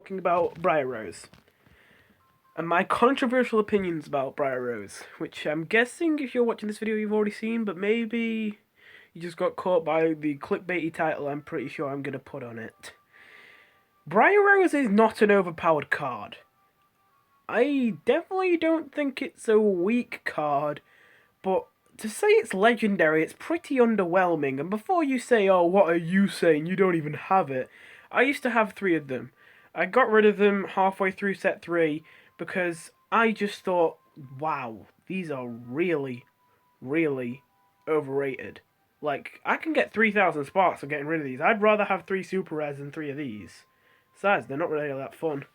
talking about BRIAR and my controversial opinions about BRIAR, which I'm guessing if you're watching this video you've already seen, but maybe you just got caught by the clickbaity title I'm pretty sure I'm going to put on it. BRIAR is not an overpowered card. I definitely don't think it's a weak card, but to say it's legendary, it's pretty underwhelming. And before you say, oh, what are you saying, you don't even have it, I used to have 3 of them. I got rid of them halfway through set 3 because I just thought, wow, these are really, really overrated. Like, I can get 3,000 sparks for getting rid of these. I'd rather have 3 super rares than 3 of these. Besides, they're not really that fun.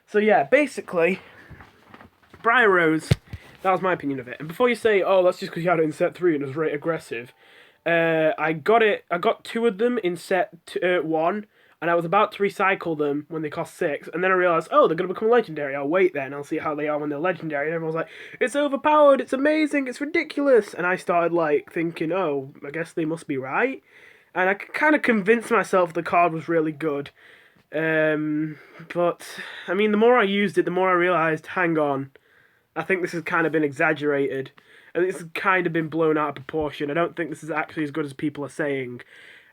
So yeah, basically, BRIAR, that was my opinion of it. And before you say, oh, that's just because you had it in set 3 and it was very aggressive, I got 2 of them in set 1, and I was about to recycle them when they cost 6, and then I realised, oh, they're going to become legendary. I'll wait then, I'll see how they are when they're legendary. And everyone was like, it's overpowered, it's amazing, it's ridiculous. And I started, like, thinking, oh, I guess they must be right. And I kind of convinced myself the card was really good. But, I mean, the more I used it, the more I realised, hang on, I think this has kind of been exaggerated. And this has kind of been blown out of proportion. I don't think this is actually as good as people are saying.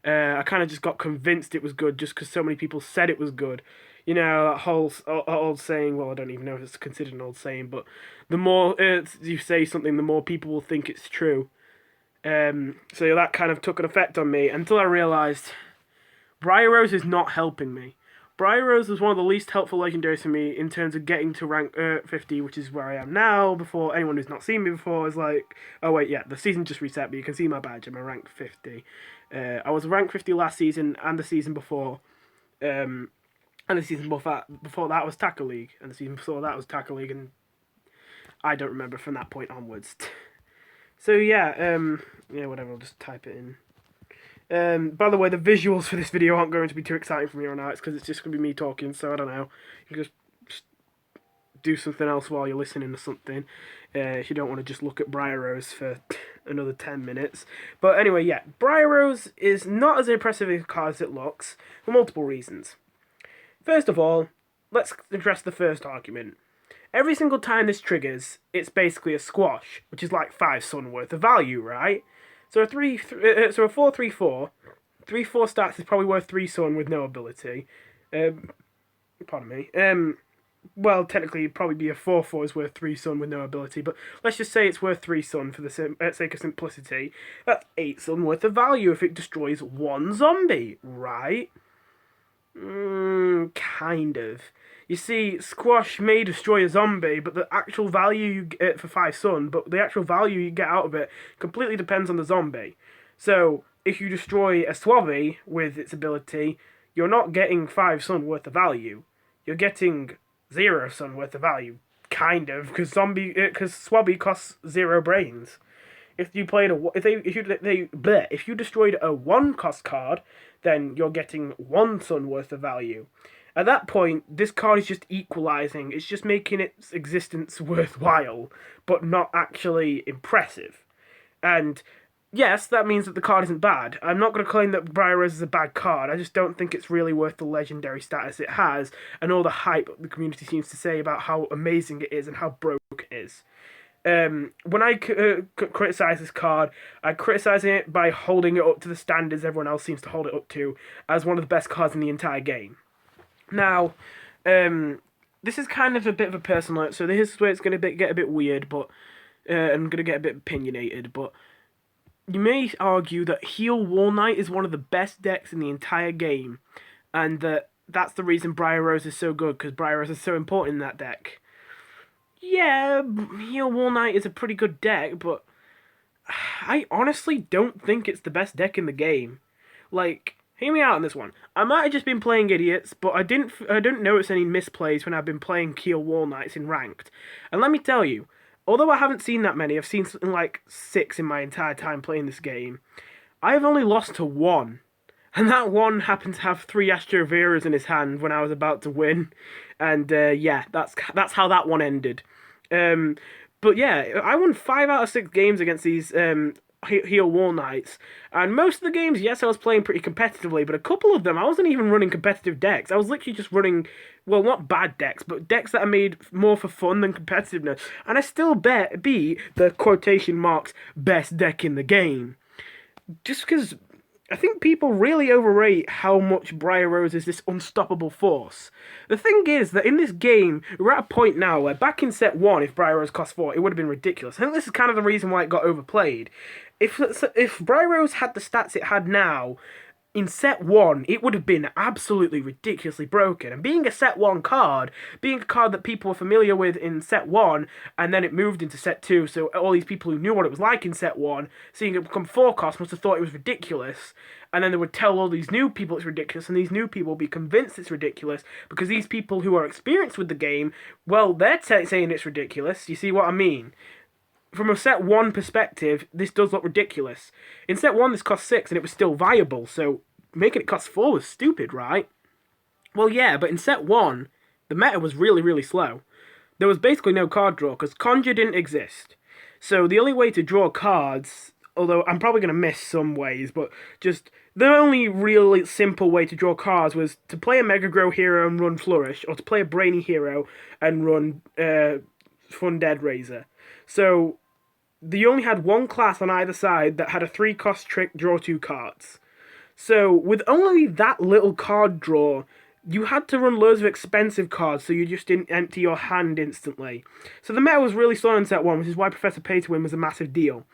I kind of just got convinced it was good just because so many people said it was good. You know, that whole old saying, well, I don't even know if it's considered an old saying, but the more you say something, the more people will think it's true. So that kind of took an effect on me until I realised BRIAR is not helping me. BRIAR was one of the least helpful legendaries for me in terms of getting to rank 50, which is where I am now. Before anyone who's not seen me before is like, oh wait, yeah, the season just reset, but you can see my badge. I'm a rank 50. I was rank 50 last season and the season before. And the season before that was Tackle League, and the season before that was Tackle League, and I don't remember from that point onwards. So yeah, whatever. I'll just type it in. By the way, the visuals for this video aren't going to be too exciting for me right now. It's because it's just going to be me talking, so I don't know. You can just do something else while you're listening to something. If you don't want to just look at BRIAR for another 10 minutes. But anyway, yeah, BRIAR is not as impressive a card as it looks, for multiple reasons. First of all, let's address the first argument. Every single time this triggers, it's basically a squash, which is like 5 sun worth of value, right? So a 4/3/4, 3/4 stats is probably worth 3 sun with no ability. Pardon me. Well, technically, it'd probably be a 4/4 is worth 3 sun with no ability, but let's just say it's worth 3 sun for the sake of simplicity. That's 8 sun worth of value if it destroys 1 zombie, right? Kind of. You see, Squash may destroy a zombie, but the actual value you get for 5 sun, but the actual value you get out of it completely depends on the zombie. So, if you destroy a Swabby with its ability, you're not getting 5 sun worth of value. You're getting 0 sun worth of value. Kind of, because Swabby costs 0 brains. If you played if you destroyed a 1 cost card, then you're getting 1 sun worth of value. At that point, this card is just equalizing. It's just making its existence worthwhile, but not actually impressive. And yes, that means that the card isn't bad. I'm not going to claim that BRIAR is a bad card. I just don't think it's really worth the legendary status it has and all the hype the community seems to say about how amazing it is and how broke it is. When I criticise this card, I criticise it by holding it up to the standards everyone else seems to hold it up to as one of the best cards in the entire game. Now, this is kind of a bit of a personal note, so this is where it's going to get a bit weird, but I'm going to get a bit opinionated, but you may argue that Heal Wall Knight is one of the best decks in the entire game, and that's the reason BRIAR is so good, because BRIAR is so important in that deck. Yeah, Heal Wall Knight is a pretty good deck, but I honestly don't think it's the best deck in the game. Like, hear me out on this one. I might have just been playing idiots, but I didn't notice any misplays when I've been playing Heal Wall Knights in Ranked. And let me tell you, although I haven't seen that many, I've seen something like 6 in my entire time playing this game, I've only lost to 1. And that one happened to have 3 Astroveras in his hand when I was about to win. And yeah, that's how that one ended. But yeah, I won 5 out of 6 games against these Heal Wall Knights. And most of the games, yes, I was playing pretty competitively, but a couple of them, I wasn't even running competitive decks. I was literally just running, well, not bad decks, but decks that are made more for fun than competitiveness. And I still beat the quotation marks best deck in the game. Just because I think people really overrate how much Briar Rose is this unstoppable force. The thing is that in this game, we're at a point now where back in set 1, if Briar Rose cost 4, it would have been ridiculous. I think this is kind of the reason why it got overplayed. If Briar Rose had the stats it had now, in set 1, it would have been absolutely ridiculously broken. And being a set 1 card, being a card that people were familiar with in set 1, and then it moved into set 2, so all these people who knew what it was like in set 1, seeing it become 4 cost, must have thought it was ridiculous. And then they would tell all these new people it's ridiculous, and these new people would be convinced it's ridiculous, because these people who are experienced with the game, well, they're saying it's ridiculous. You see what I mean? From a set 1 perspective, this does look ridiculous. In set 1, this cost 6, and it was still viable, so making it cost 4 was stupid, right? Well, yeah, but in set 1, the meta was really, really slow. There was basically no card draw, because Conjure didn't exist. So the only way to draw cards, although I'm probably going to miss some ways, but just the only really simple way to draw cards was to play a Mega Grow hero and run Flourish, or to play a Brainy hero and run Fundead Razor. So you only had one class on either side that had a 3-cost trick, draw 2 cards. So with only that little card draw, you had to run loads of expensive cards so you just didn't empty your hand instantly. So the meta was really slow in set 1, which is why Professor Pay to Win was a massive deal.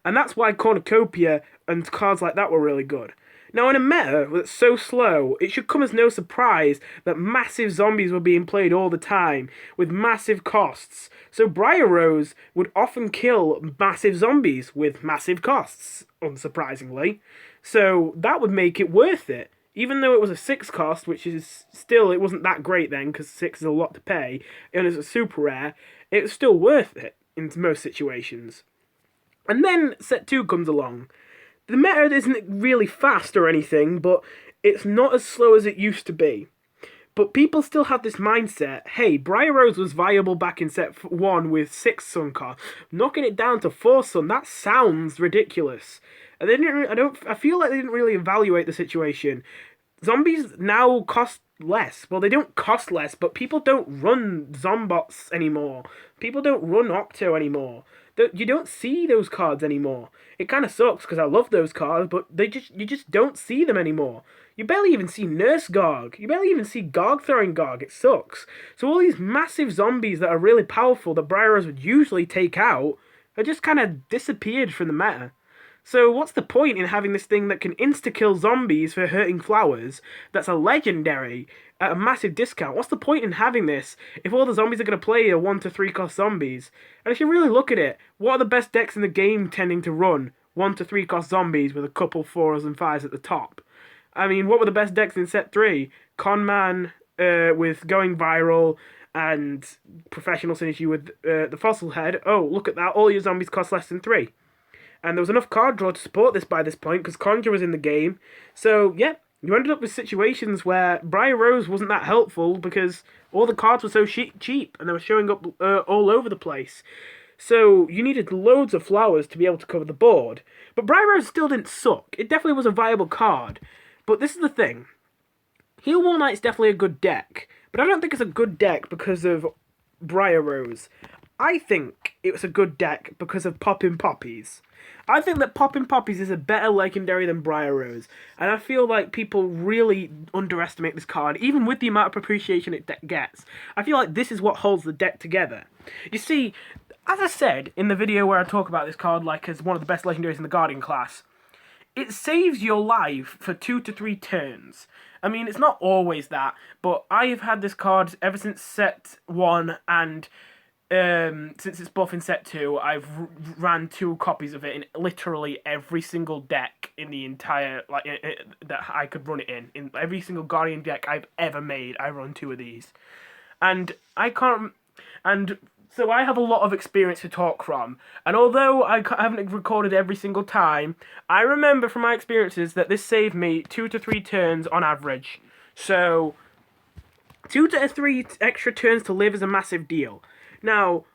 And that's why Cornucopia and cards like that were really good. Now, in a meta that's so slow, it should come as no surprise that massive zombies were being played all the time, with massive costs. So Briar Rose would often kill massive zombies with massive costs, unsurprisingly. So that would make it worth it. Even though it was a 6 cost, which is still, it wasn't that great then, because 6 is a lot to pay, and it's a super rare, it was still worth it in most situations. And then set 2 comes along. The meta isn't really fast or anything, but it's not as slow as it used to be. But people still have this mindset, hey, Briar Rose was viable back in set 1 with 6 Sun cards. Knocking it down to 4 Sun, that sounds ridiculous. And they didn't, I feel like they didn't really evaluate the situation. Zombies now cost less. Well, they don't cost less, but people don't run Zombots anymore. People don't run Octo anymore. You don't see those cards anymore. It kind of sucks because I love those cards, but you just don't see them anymore. You barely even see Nurse Garg. You barely even see Garg throwing Garg. It sucks. So all these massive zombies that are really powerful that Briar Rose would usually take out are just kind of disappeared from the meta. So what's the point in having this thing that can insta-kill zombies for hurting flowers, that's a legendary, at a massive discount? What's the point in having this if all the zombies are going to play are 1 to 3 cost zombies? And if you really look at it, what are the best decks in the game tending to run 1 to 3 cost zombies with a couple 4s and 5s at the top? I mean, what were the best decks in set 3? Conman with Going Viral and Professional Synergy with the Fossil Head. Oh, look at that, all your zombies cost less than 3. And there was enough card draw to support this by this point, because Conjure was in the game. So, yeah, you ended up with situations where Briar Rose wasn't that helpful, because all the cards were so cheap, and they were showing up all over the place. So, you needed loads of flowers to be able to cover the board. But Briar Rose still didn't suck. It definitely was a viable card. But this is the thing. Heal Wall Knight's definitely a good deck, but I don't think it's a good deck because of Briar Rose. I think it was a good deck because of Poppin' Poppies. I think that Poppin' Poppies is a better legendary than Briar Rose, and I feel like people really underestimate this card, even with the amount of appreciation it gets. I feel like this is what holds the deck together. You see, as I said in the video where I talk about this card like as one of the best legendaries in the Guardian class, it saves your life for 2 to 3 turns. I mean, it's not always that, but I have had this card ever since set 1, and since it's buff in set 2, I've ran 2 copies of it in literally every single deck in the entire, that I could run it in. In every single Guardian deck I've ever made, I run 2 of these. And so I have a lot of experience to talk from. And although I haven't recorded every single time, I remember from my experiences that this saved me 2 to 3 turns on average. So 2 to 3 extra turns to live is a massive deal. Now,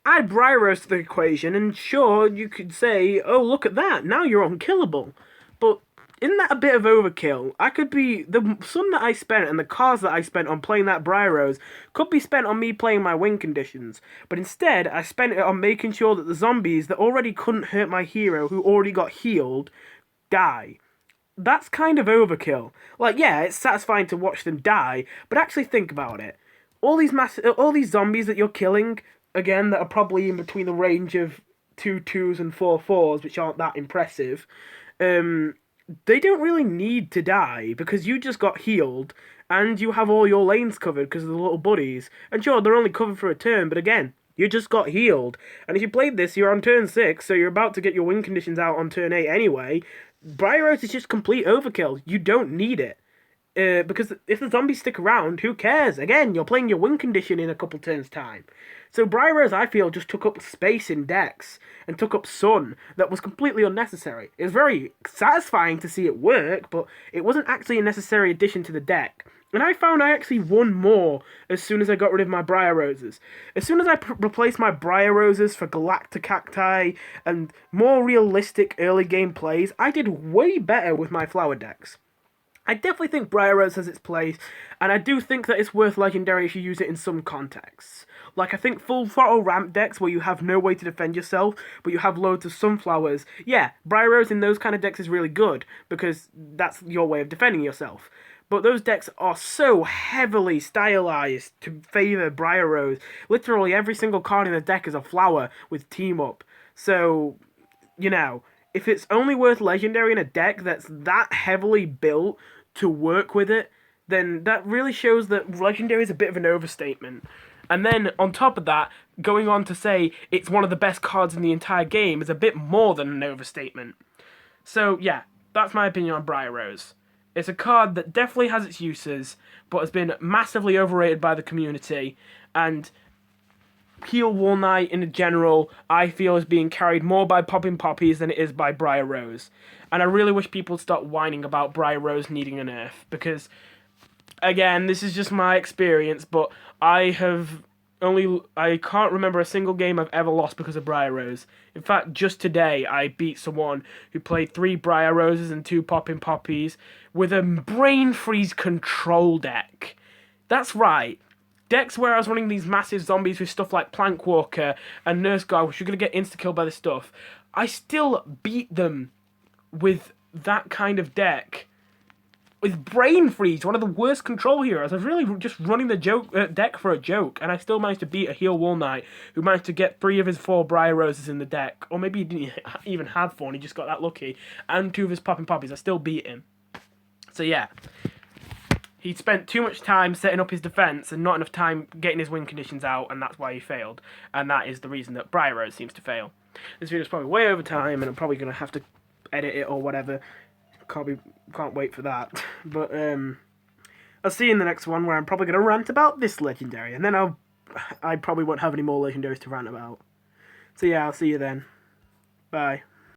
add BRIAR to the equation, and sure, you could say, oh, look at that, now you're unkillable. But isn't that a bit of overkill? I could be, the sum that I spent and the cars that I spent on playing that BRIAR could be spent on me playing my win conditions. But instead, I spent it on making sure that the zombies that already couldn't hurt my hero, who already got healed, die. That's kind of overkill. Like, yeah, it's satisfying to watch them die, but actually think about it. All these zombies that you're killing, again, that are probably in between the range of 2 2s and 4 4s, which aren't that impressive, they don't really need to die because you just got healed and you have all your lanes covered because of the little buddies. And sure, they're only covered for a turn, but again, you just got healed. And if you played this, you're on turn 6, so you're about to get your win conditions out on turn 8 anyway. BRIAR is just complete overkill. You don't need it. Because if the zombies stick around, who cares? Again, you're playing your win condition in a couple turns' time. So BRIAR, I feel, just took up space in decks and took up sun that was completely unnecessary. It was very satisfying to see it work, but it wasn't actually a necessary addition to the deck. And I found I actually won more as soon as I got rid of my BRIAR Roses. As soon as I replaced my BRIAR Roses for Galactic Cacti and more realistic early game plays, I did way better with my flower decks. I definitely think BRIAR Rose has its place, and I do think that it's worth Legendary if you use it in some contexts. Like, I think full throttle ramp decks where you have no way to defend yourself, but you have loads of sunflowers, yeah, BRIAR Rose in those kind of decks is really good, because that's your way of defending yourself. But those decks are so heavily stylized to favour BRIAR Rose. Literally every single card in the deck is a flower with Team Up. So, you know, if it's only worth Legendary in a deck that's that heavily built to work with it, then that really shows that Legendary is a bit of an overstatement. And then, on top of that, going on to say it's one of the best cards in the entire game is a bit more than an overstatement. So, yeah, that's my opinion on BRIAR Rose. It's a card that definitely has its uses, but has been massively overrated by the community, and Heal Wall Knight in general, I feel, is being carried more by Popping Poppies than it is by BRIAR Rose. And I really wish people would stop whining about BRIAR Rose needing a nerf, because, again, this is just my experience, but I can't remember a single game I've ever lost because of BRIAR Rose. In fact, just today, I beat someone who played 3 BRIAR Roses and 2 Popping Poppies with a Brain Freeze control deck. That's right. Decks where I was running these massive zombies with stuff like Plankwalker and Nurse Guard, which you're going to get insta-killed by this stuff, I still beat them with that kind of deck. With Brain Freeze, one of the worst control heroes. I was really just running the deck for a joke, and I still managed to beat a Heal Wall Knight, who managed to get 3 of his 4 BRIAR Roses in the deck. Or maybe he didn't even have 4, and he just got that lucky. And 2 of his Popping Poppies. I still beat him. So yeah. He spent too much time setting up his defense and not enough time getting his win conditions out, and that's why he failed. And that is the reason that BRIAR Rose seems to fail. This video's probably way over time, and I'm probably going to have to edit it or whatever. Can't wait for that. But I'll see you in the next one, where I'm probably going to rant about this legendary, and then I probably won't have any more legendaries to rant about. So yeah, I'll see you then. Bye.